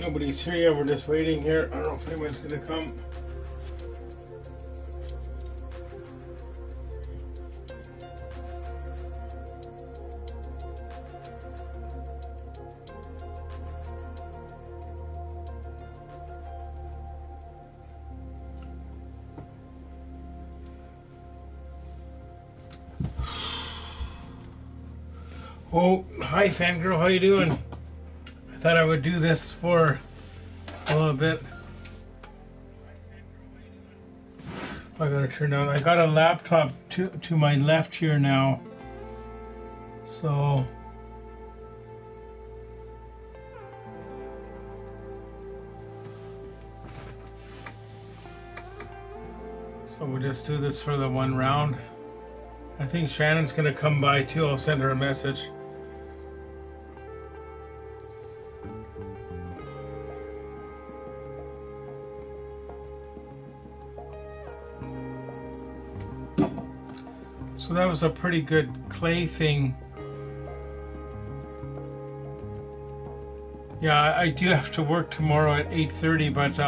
Nobody's here yet. We're just waiting here. I don't know if anyone's gonna come. Oh, hi fangirl, how you doing? I thought I would do this for a little bit. I gotta turn down. I got a laptop to my left here now. So we'll just do this for the one round. I think Shannon's gonna come by too. I'll send her a message. So that was a pretty good clay thing. Yeah, I do have to work tomorrow at 8:30, but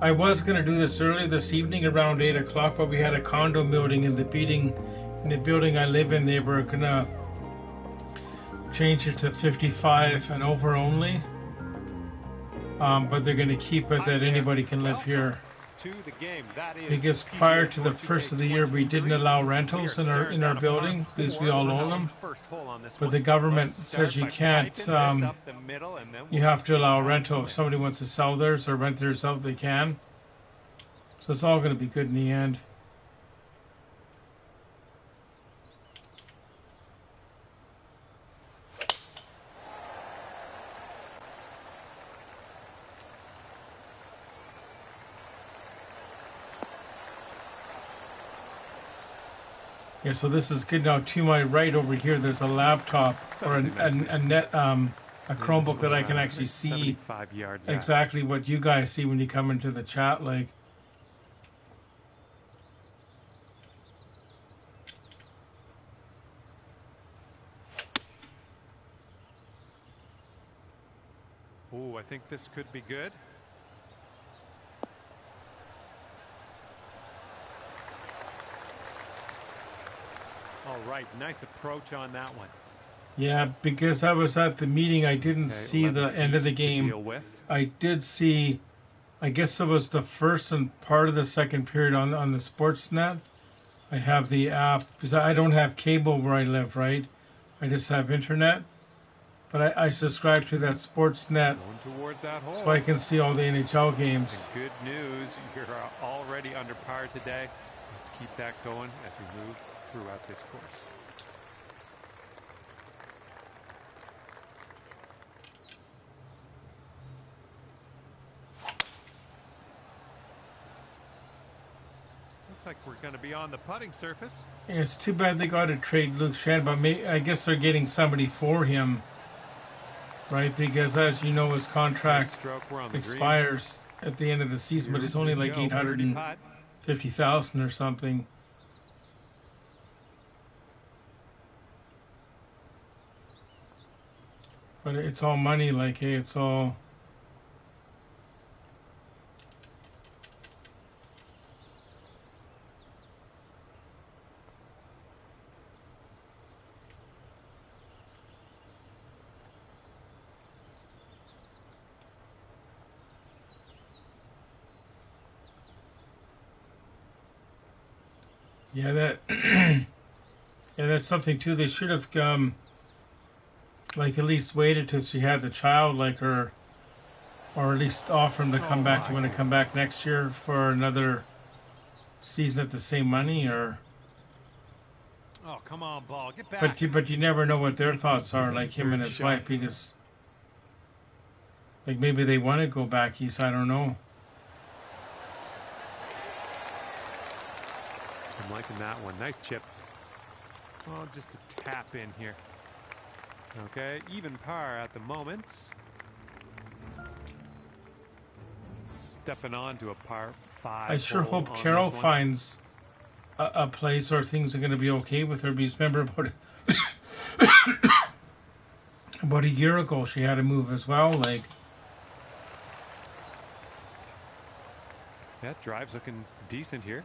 I was gonna do this early this evening around 8 o'clock, but we had a condo building in the building I live in. They were gonna change it to 55 and over only, but they're gonna keep it that anybody can live here. Because prior to the first of the year, we didn't allow rentals in our building because we all own them. But the government says you can't. You have to allow a rental if somebody wants to sell theirs or rent theirs out. They can. So it's all going to be good in the end. Yeah, so this is good. Now to my right over here, there's a laptop or a Chromebook that I can actually see exactly what you guys see when you come into the chat. Like, oh, I think this could be good. All right, nice approach on that one. Yeah, because I was at the meeting, I didn't see the end of the game. I did see, I guess it was the first and part of the second period on the Sportsnet. I have the app, because I don't have cable where I live, right? I just have internet. But I subscribe to that Sportsnet, so I can see all the NHL games. And good news, you're already under par today. Let's keep that going as we move throughout this course. Looks like we're going to be on the putting surface. Yeah, it's too bad they got to trade Luke Shannon, but I guess they're getting somebody for him, right? Because as you know, his contract expires at the end of the season, but it's only like $850,000 or something. But it's all money, like, hey, it's all... Yeah, that... yeah, that's something, too. They should have... like, at least waited till she had the child, like, or at least offer him to come back, to want to come back next year for another season at the same money, or... Oh, come on, ball, get back. But you never know what their thoughts are, like him and his wife, because... like, maybe they want to go back east, I don't know. I'm liking that one. Nice chip. Oh, just a tap in here. Okay, even par at the moment. Stepping on to a par 5. I sure hope Carol finds a place where things are going to be okay with her, because remember about a year ago she had to move as well. Like, That drive's looking decent here.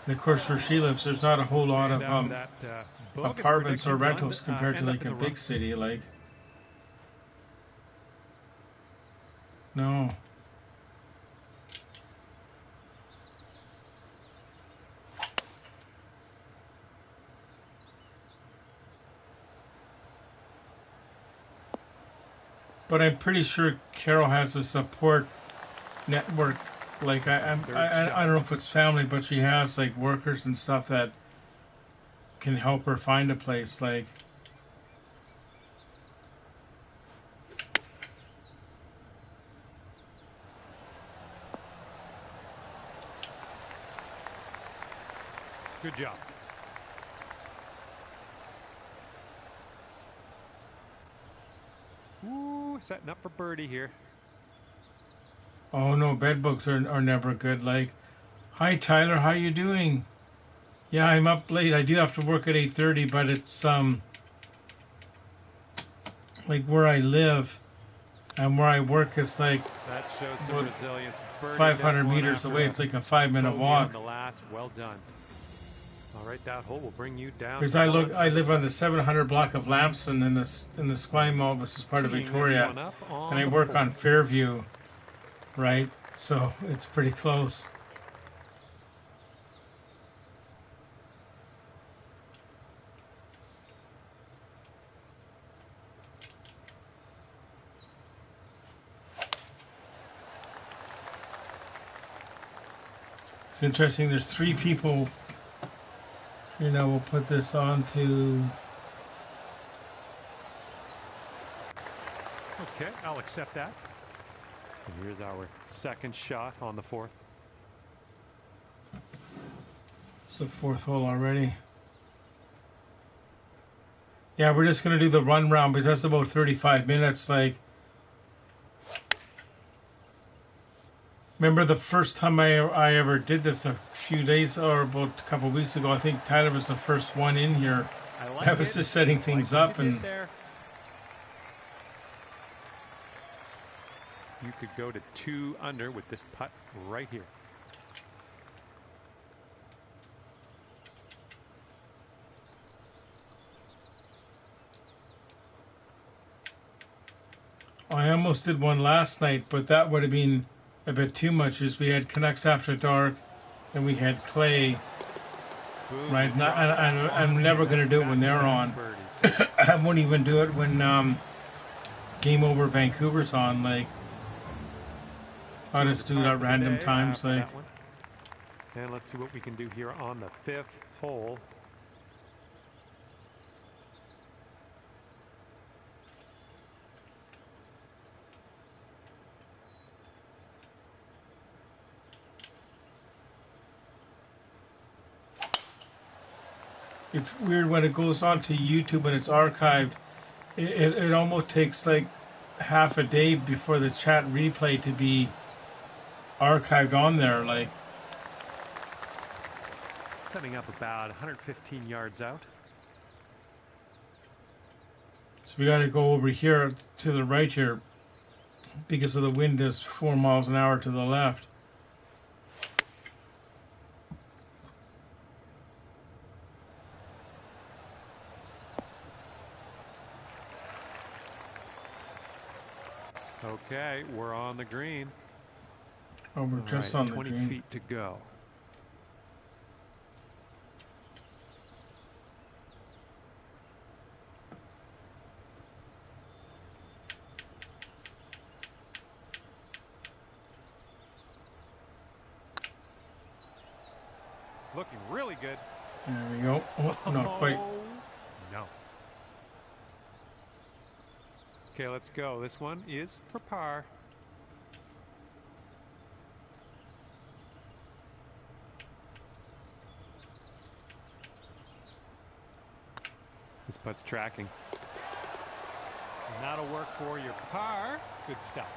And of course, where she lives, there's not a whole lot of that, apartments or rentals compared to like a big city. Like, no. But I'm pretty sure Carol has a support network. Like I don't know if it's family, but she has like workers and stuff that can help her find a place. Like, good job. Ooh, setting up for birdie here. oh no, bed bugs are never good. Like, hi Tyler, how you doing? Yeah, I'm up late. I do have to work at 8:30, but it's like where I live and where I work is like that shows some resilience. 500 meters away. It's like a 5-minute walk. On the last, well done. All right, that hole will bring you down. Because I live on the 700 block of Lamson in the Sky Mall, which is part of Victoria, and I work on Fairview, right? So it's pretty close. It's interesting. There's 3 people. You know, we'll put this on to. Okay, I'll accept that. And here's our second shot on the 4th. It's the 4th hole already. Yeah, we're just gonna do the run round because that's about 35 minutes. Like, remember the first time I ever did this a few days or about a couple of weeks ago? I think Tyler was the first one in here. I was just setting things up and. You could go to 2 under with this putt right here. I almost did one last night, but that would have been a bit too much. As we had Canucks After Dark, and we had Clay. Boom, right, and I'm never going to do it when they're on. I won't even do it when Game Over Vancouver's on. Like, I'll just do it at random times. Like, and let's see what we can do here on the 5th hole. it's weird when it goes onto YouTube and it's archived. It almost takes like half a day before the chat replay to be archived on there. Like, setting up about 115 yards out. So we got to go over here to the right here because of the wind is 4 miles an hour to the left. Okay, we're on the green. Oh, we're just on the 20 green. feet to go. Looking really good. There we go. Oh, not quite. No. Okay, let's go. This one is for par. This putt's tracking. And that'll work for your par. Good stuff.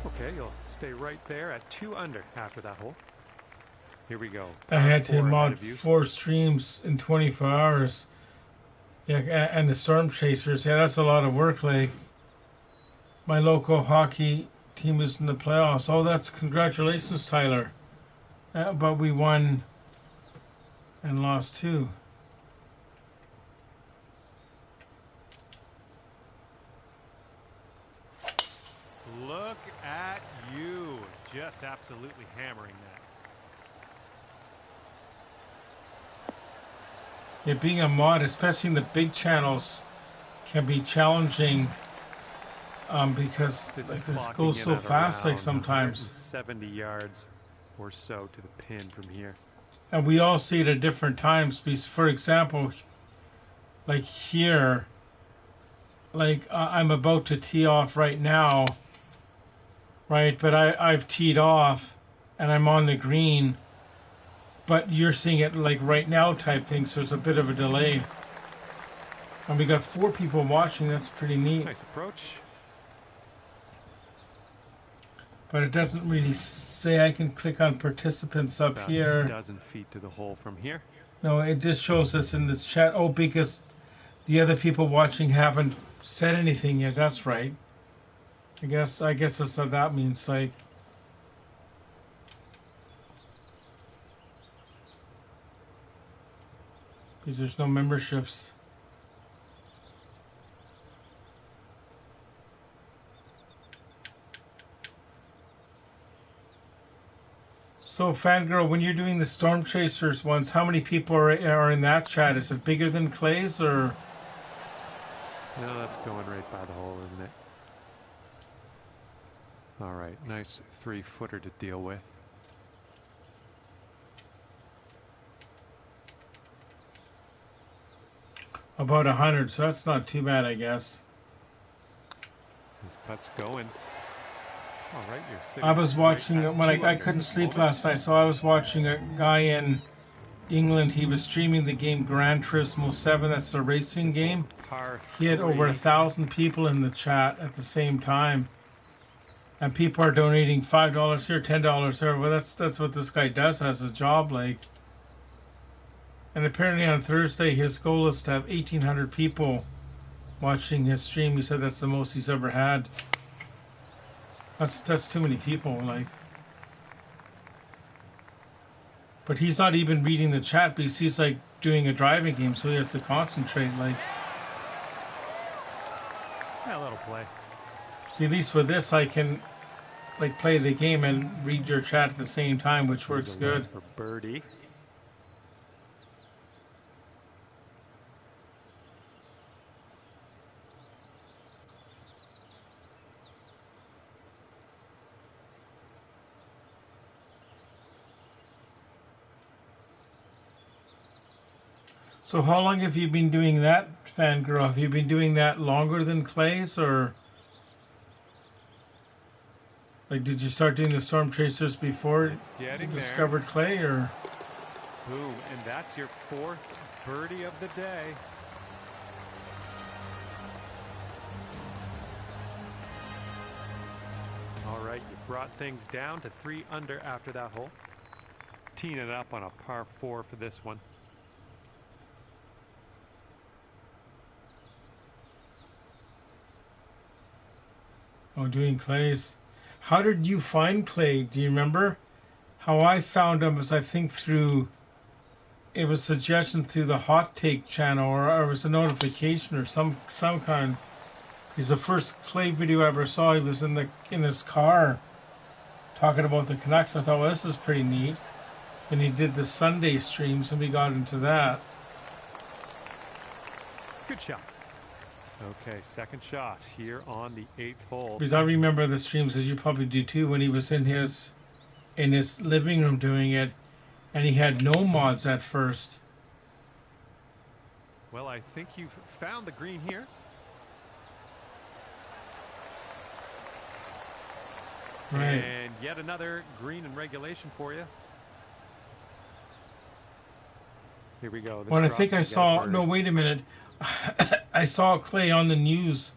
Okay, you'll stay right there at 2 under after that hole. Here we go. I had to Par 4 ahead mod of you. 4 streams in 24 hours. Yeah, and the Storm Chasers. Yeah, that's a lot of work. Like, my local hockey team is in the playoffs. Oh, that's congratulations, Tyler. But we won and lost too. Look at you. Just absolutely hammering that. Yeah, being a mod, especially in the big channels, can be challenging because This like, is this clocking goes in so at fast. Like around sometimes, 170 yards or so to the pin from here. and we all see it at different times. For example, like here, like I'm about to tee off right now, right? But I've teed off, and I'm on the green. But you're seeing it like right now type thing, so there's a bit of a delay. And we got 4 people watching. That's pretty neat. Nice approach. But it doesn't really say. I can click on participants up About here. a dozen feet to the hole from here. No, it just shows us in this chat. Oh, because the other people watching haven't said anything yet. That's right. I guess that's what that means. Like, because there's no memberships. So, Fangirl, when you're doing the Storm Chasers ones, how many people are in that chat? Is it bigger than Clay's, or? No, that's going right by the hole, isn't it? All right, nice 3-footer to deal with. About 100, so that's not too bad, I guess. This putt's going. All right, you're sitting. I was watching right when I couldn't sleep last night, so I was watching a guy in England. He was streaming the game Gran Turismo 7. That's the racing game. He had over 1,000 people in the chat at the same time, and people are donating $5 here, $10 there. Well, that's what this guy does as a job, like. And apparently on Thursday, his goal is to have 1,800 people watching his stream. He said that's the most he's ever had. That's too many people, like. But he's not even reading the chat because he's like doing a driving game, so he has to concentrate, like. Yeah, a little play. See, at least for this, I can like play the game and read your chat at the same time, which works good. For birdie. So how long have you been doing that, Fangirl? Have you been doing that longer than Clay's, or like did you start doing the Storm Chasers before you discovered Clay, or? Boom, and that's your 4th birdie of the day. All right, you brought things down to 3 under after that hole. Teeing it up on a par 4 for this one. Oh, doing Clay's. How did you find Clay? Do you remember? How I found him was, I think, through, it was suggestion through the Hot Take channel, or it was a notification or some kind. He's the first Clay video I ever saw. He was in his car talking about the Canucks. I thought, well, this is pretty neat. And he did the Sunday streams, and we got into that. Good shot. Okay, second shot here on the 8th hole. Because I remember the streams, as you probably do too, when he was in his living room doing it, and he had no mods at first. Well, I think you've found the green here. Right. And yet another green in regulation for you. Here we go. Well, I think I saw, no, wait a minute. I saw Clay on the news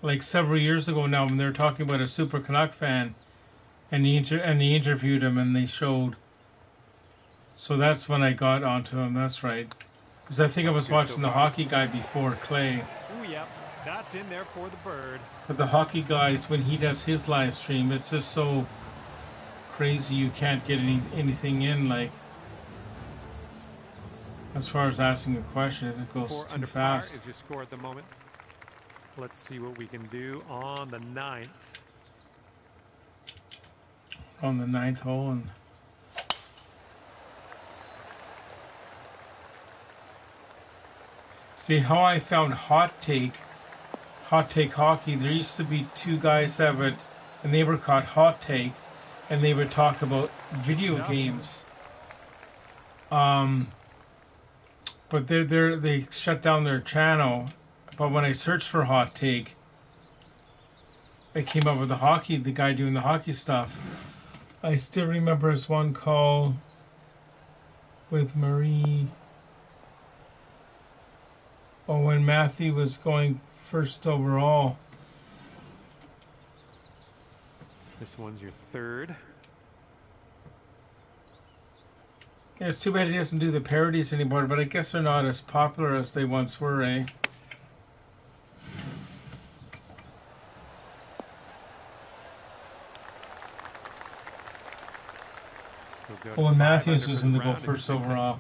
like several years ago now when they were talking about a Super Canuck fan. and he interviewed him, and they showed. So that's when I got onto him. That's right, because I think I was watching the hockey guy before Clay. Oh, yep, that's in there for the bird. But the hockey guys, when he does his live stream, it's just so crazy you can't get anything in. Like, as far as asking a question, it goes too fast. Is your score at the moment. Let's see what we can do on the 9th. On the 9th hole, and see how I found Hot Take Hockey. There used to be two guys that would, and they were called Hot Take, and they would talk about video games. But they shut down their channel. But when I searched for Hot Take, I came up with the guy doing the hockey stuff. I still remember his one call with Marie. Oh, when Matthew was going first overall. This one's your third. Yeah, it's too bad he doesn't do the parodies anymore, but I guess they're not as popular as they once were, eh? Oh, and Matthews was in the go first overall.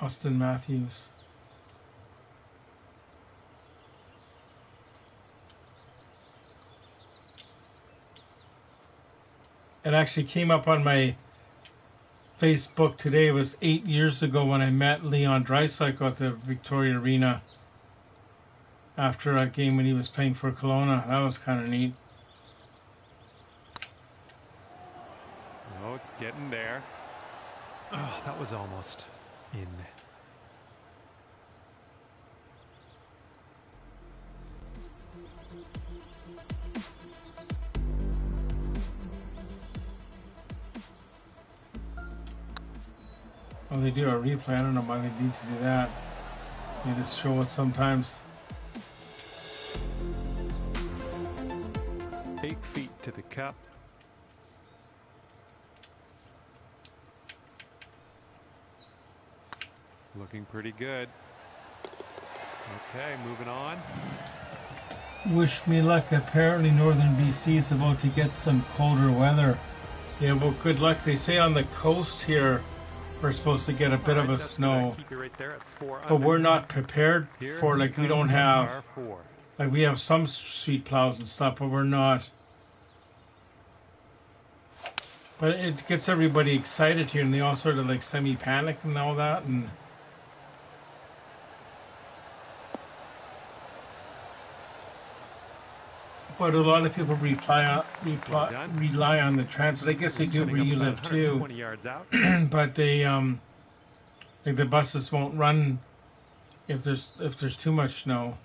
Austin Matthews. It actually came up on my Facebook today. It was 8 years ago when I met Leon Draisaitl at the Victoria Arena after a game when he was playing for Kelowna. That was kind of neat. Oh, it's getting there. Oh, that was almost in. Oh, they do a replay. I don't know why they need to do that. They just show it sometimes. 8 feet to the cup. Looking pretty good. Okay, moving on. Wish me luck. Apparently northern BC is about to get some colder weather. Yeah, well, good luck. They say on the coast here we're supposed to get a bit of a snow. But we're not prepared for, like, we don't have, like, we have some street plows and stuff, but we're not. But it gets everybody excited here, and they all sort of, like, semi-panic and all that, and but a lot of people rely on the transit. I guess they do where you live too. But they like the buses won't run if there's too much snow.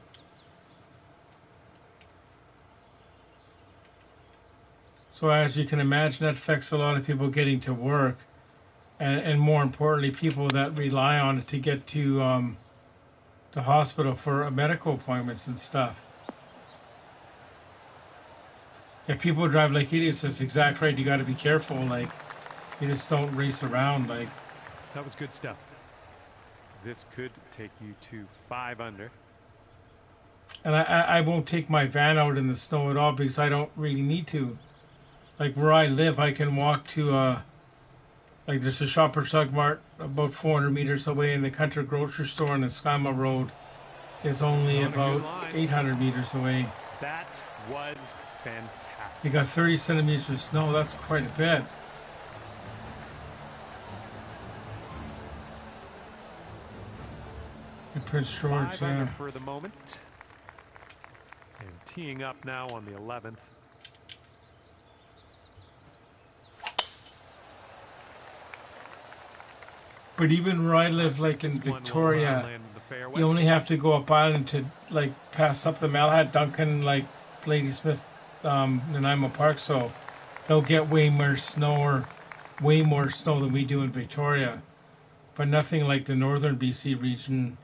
So as you can imagine, that affects a lot of people getting to work, and more importantly, people that rely on it to get to the hospital for medical appointments and stuff. If people drive like idiots, that's exact right. You got to be careful. Like, you just don't race around. Like, that was good stuff. This could take you to 5 under. And I won't take my van out in the snow at all because I don't really need to. Like, where I live, I can walk to like, there's a Shoppers Drug Mart about 400 meters away, and the country grocery store on the Skama Road is only about 800 meters away. That was fantastic. You got 30 centimeters of snow. That's quite a bit. In Prince George, 5 under for the moment. And teeing up now on the 11th. But even where I live, like in Victoria, you only have to go up island to, like, pass up the Malahide, Duncan, like Ladysmith, Nanaimo Park, so they'll get way more snow than we do in Victoria, but nothing like the northern BC region.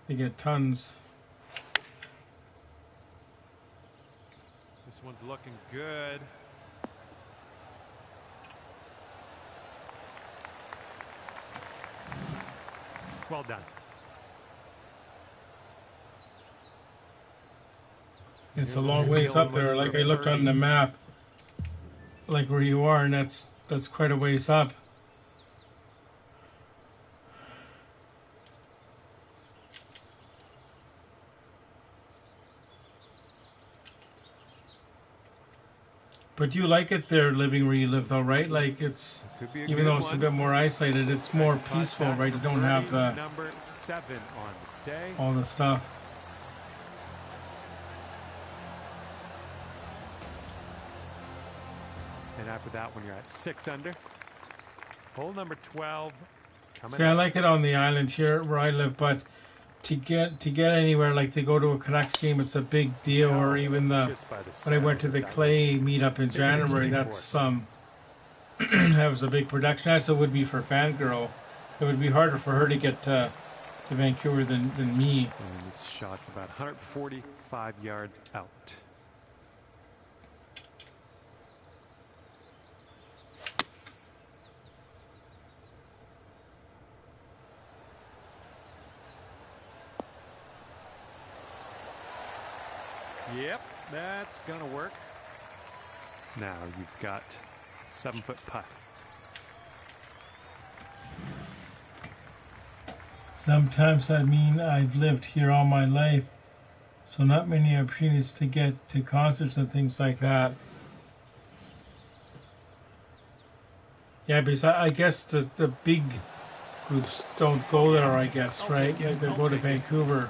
They get tons. This one's looking good. Well done. It's a long ways up there. Like I looked on the map, like where you are, and that's quite a ways up. But you like it there, living where you live, though, right? Like it's, even though it's a bit more isolated, it's more peaceful, right? You don't have number 7 on the day. all the stuff. And after that one, you're at 6 under. Hole number 12. See, I like it on the island here where I live, but to get anywhere, like to go to a Canucks game, it's a big deal. Or even when I went to the Clay meetup in January, that's that was a big production, as it would be for Fangirl. It would be harder for her to get to Vancouver than me. And this shot's about 145 yards out. Yep, that's gonna work. Now you've got 7-foot putt. Sometimes I mean I've lived here all my life, so not many opportunities to get to concerts and things like that. Yeah, because I guess the big groups don't go there, I guess, right? Like they go to Vancouver.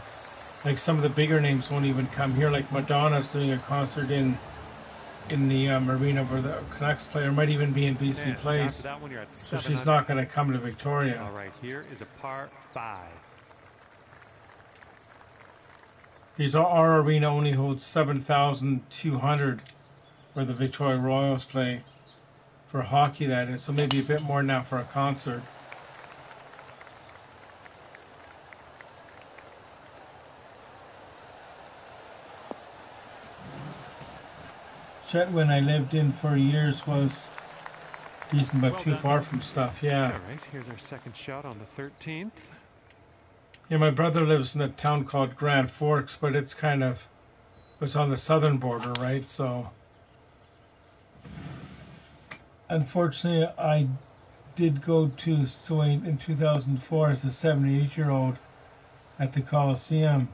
Like some of the bigger names won't even come here. Like Madonna's doing a concert in the arena where the Canucks play, or might even be in BC Place. So she's not going to come to Victoria. All right, here is a par 5. Because our arena only holds 7,200, where the Victoria Royals play for hockey. That is, so maybe a bit more now for a concert. Chetwynd I lived in for years was decent, but too far from stuff. Yeah. All right, here's our second shot on the 13th. Yeah, my brother lives in a town called Grand Forks, but it's on the southern border, right? So, unfortunately, I did go to Swain in 2004 as a 78-year-old at the Coliseum.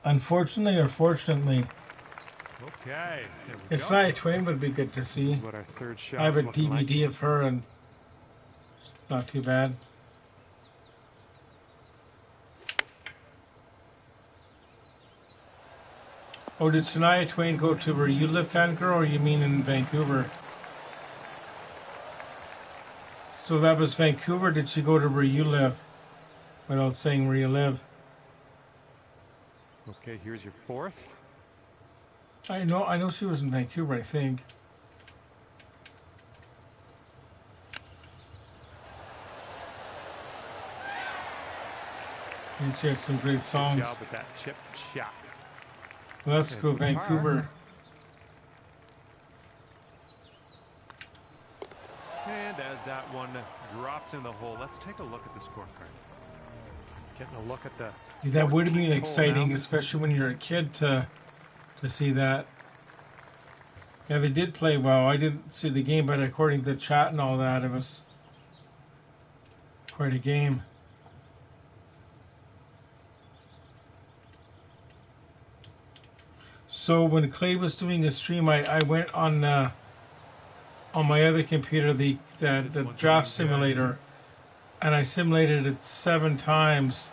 Unfortunately or fortunately, okay, it's Shania Twain would be good to see. This is what our third shot I have a DVD of her, and not too bad. Oh, did Shania Twain go to where you live, Fangirl, or you mean in Vancouver? So that was Vancouver. Did she go to where you live? Without saying where you live. Okay, here's your 4th. I know she was in Vancouver, I think. And she had some great songs. Good job with that chip shot. Well, let's go Vancouver. And as that one drops in the hole, let's take a look at the scorecard. Getting a look at the... That would have been exciting, especially when you're a kid, to see that. Yeah, they did play well. I didn't see the game, but according to the chat and all that, it was quite a game. So when Clay was doing his stream, I went on my other computer, the draft simulator, and I simulated it 7 times.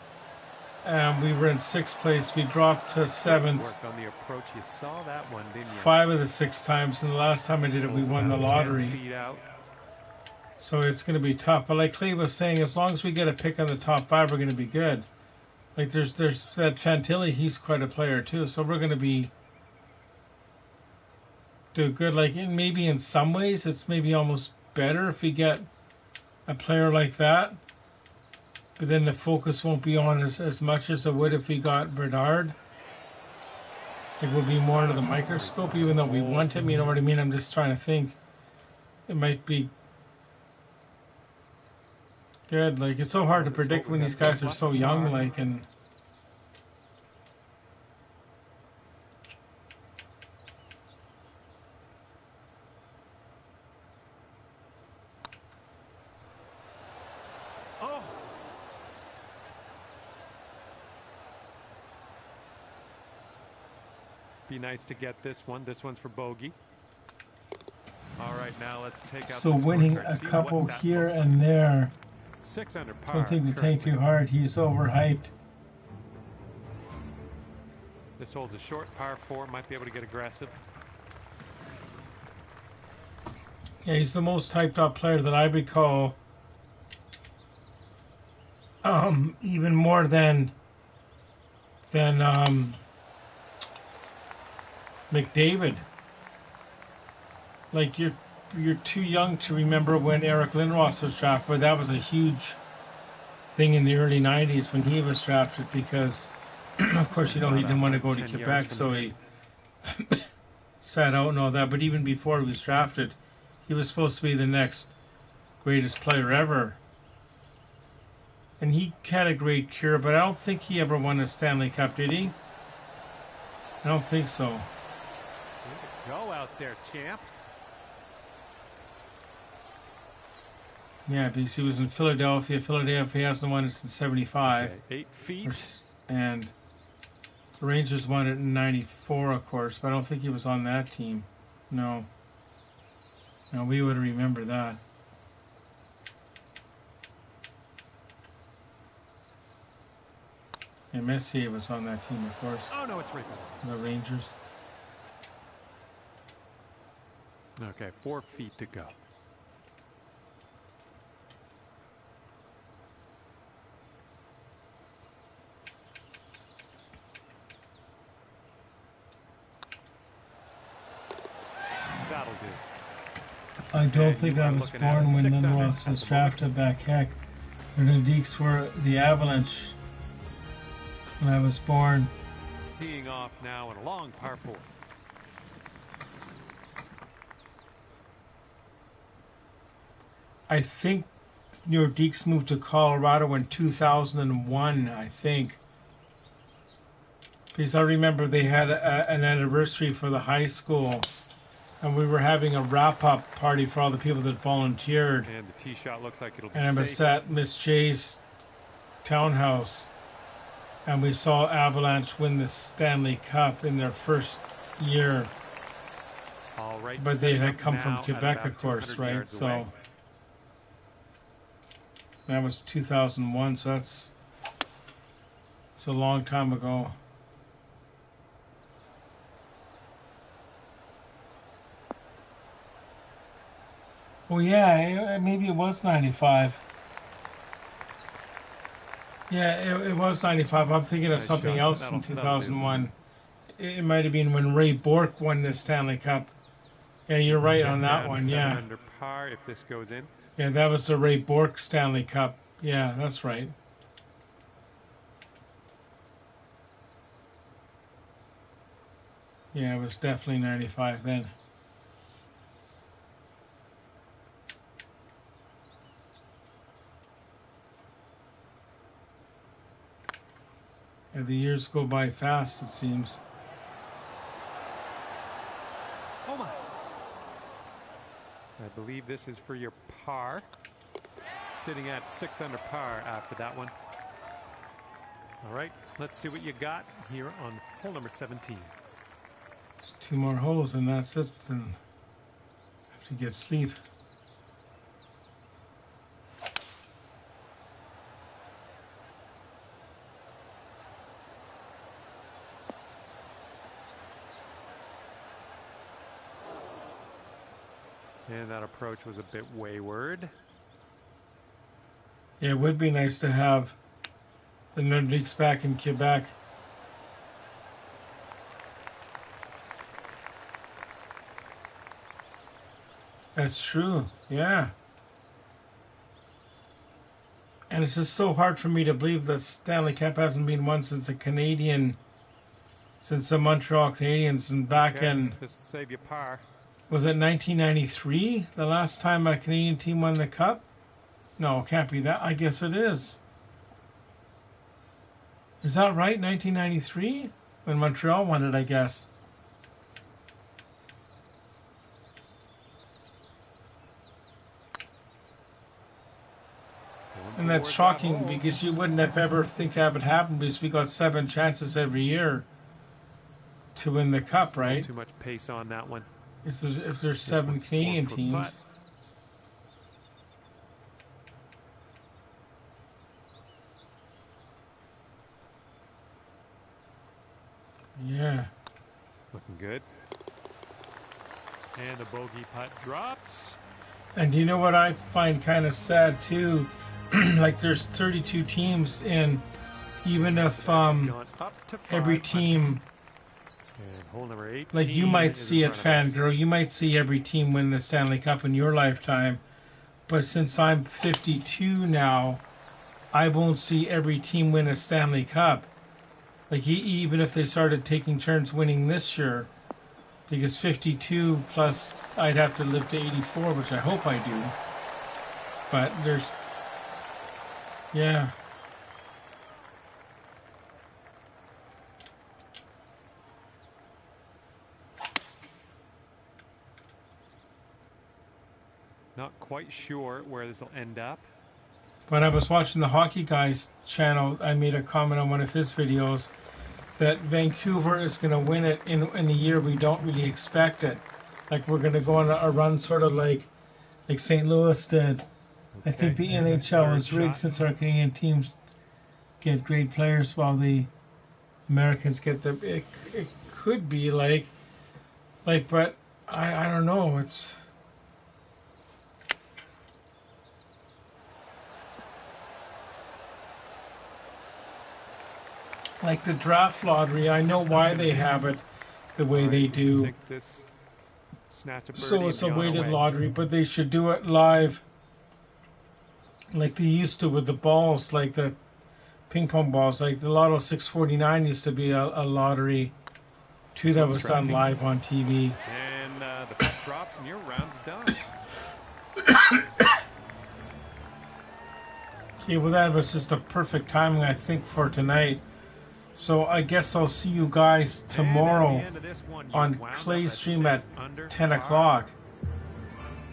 We were in 6th place. We dropped to 7th. On the approach, you saw that one, didn't you? 5 of the 6 times, and the last time I did it, we won the lottery. So it's going to be tough. But like Clay was saying, as long as we get a pick on the top 5, we're going to be good. Like there's that Fantilli, he's quite a player too. So we're going to do good. Like maybe in some ways, it's maybe almost better if we get a player like that. But then the focus won't be on as much as it would if we got Bernard. It will be more under the microscope, even though we want him. You know what I mean? I'm just trying to think. It might be good. Like, it's so hard to predict when these guys are so young. Like, and Oh. Be nice to get this one. This one's for bogey. All right, now let's take out. So winning a couple here and there. 6 under par. Don't think to take too hard. He's overhyped. This holds a short par 4. Might be able to get aggressive. Yeah, he's the most hyped up player that I recall. Even more than McDavid. Like, you're too young to remember when Eric Lindros was drafted, but that was a huge thing in the early 90s when he was drafted because, of course, you know, he didn't want to go to Quebec, so he sat out and all that. But even before he was drafted, he was supposed to be the next greatest player ever. And he had a great career, but I don't think he ever won a Stanley Cup, did he? I don't think so. Go out there, champ. Yeah, because he was in Philadelphia. Philadelphia hasn't won it since '75. Okay, 8 feet. And the Rangers won it in '94, of course, but I don't think he was on that team. No. No, we would remember that. And Messier was on that team, of course. Oh, no, it's right The Rangers. Okay, 4 feet to go. That'll do. I don't think I was born when Lindros was drafted back. Heck, the Deeks were the Avalanche when I was born. Teeing off now in a long par 4. I think New York Deeks moved to Colorado in 2001, I think. Because I remember they had an anniversary for the high school, and we were having a wrap-up party for all the people that volunteered. And the tee shot looks like it'll be and I was at Miss J's townhouse, and we saw Avalanche win the Stanley Cup in their first year. All right, but they had come from Quebec, of course, right? So that was 2001, so it's a long time ago. Oh yeah, maybe it was 95. Yeah, it was 95. I'm thinking of something else in 2001. It might have been when Ray Bourque won the Stanley Cup. Yeah, you're right on that one. Yeah. Under par if this goes in. Yeah, that was the Ray Bourque Stanley Cup. Yeah, that's right. Yeah, it was definitely 95 then. Yeah, the years go by fast, it seems. Oh my. I believe this is for your par. Sitting at 6 under par after that one. All right, let's see what you got here on hole number 17. There's 2 more holes and that's it. Then have to get sleep. And that approach was a bit wayward. Yeah, it would be nice to have the Nordiques back in Quebec. That's true, yeah. And it's just so hard for me to believe that Stanley Cup hasn't been won since a Canadian since the Montreal Canadiens, and back Okay, in, this will save you par. was it 1993? The last time a Canadian team won the Cup? No, it can't be that. I guess it is. Is that right? 1993? When Montreal won it, I guess. And that's shocking because you wouldn't have ever think that would happen because we got 7 chances every year to win the Cup, right? Too much pace on that one. If there's 7 Canadian teams. Yeah. Looking good. And the bogey putt drops. And you know what I find kind of sad too? Like there's 32 teams, and even if every team, and hole number 18, like you might see it, Fangirl, you might see every team win the Stanley Cup in your lifetime, but since I'm 52 now, I won't see every team win a Stanley Cup. Like even if they started taking turns winning this year, because 52 plus I'd have to live to 84, which I hope I do. But there's, yeah. Not quite sure where this will end up. When I was watching the Hockey Guys channel, I made a comment on one of his videos that Vancouver is going to win it in a year we don't really expect it. Like we're going to go on a run sort of like St. Louis did. Okay. I think the NHL is rigged since our Canadian teams get great players while the Americans get the... It could be like, but I don't know. It's... Like the draft lottery, I know why they have it the way they do. So it's a weighted lottery, but they should do it live like they used to with the balls, like the ping pong balls. Like the Lotto 649 used to be a lottery too that was done live on TV. And the puck drops and your round's done. Okay, well that was just a perfect timing, I think, for tonight. So I guess I'll see you guys tomorrow on Clay's stream at 10 o'clock.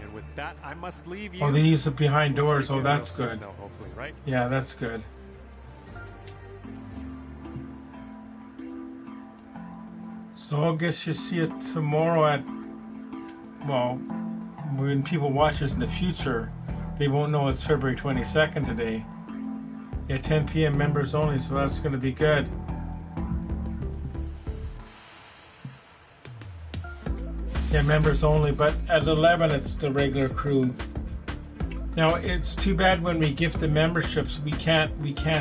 And with that, I must leave you. Oh, they use it behind doors. Oh, that's good. Hopefully, right? Yeah, that's good. So I guess you see it tomorrow at, well, when people watch this in the future, they won't know it's February 22nd today. Yeah, 10 p.m. members only, so that's going to be good. Yeah, members only, but at 11 it's the regular crew. Now it's too bad when we gift the memberships we can't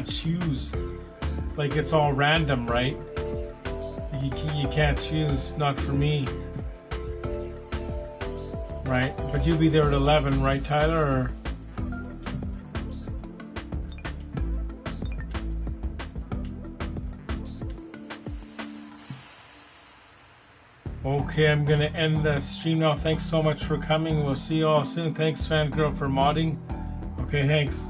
choose. Like it's all random, right? You can't choose, not for me. Right? But you'll be there at 11, right, Tyler? Or... Okay, I'm going to end the stream now. Thanks so much for coming. We'll see you all soon. Thanks, Fangirl, for modding. Okay, thanks.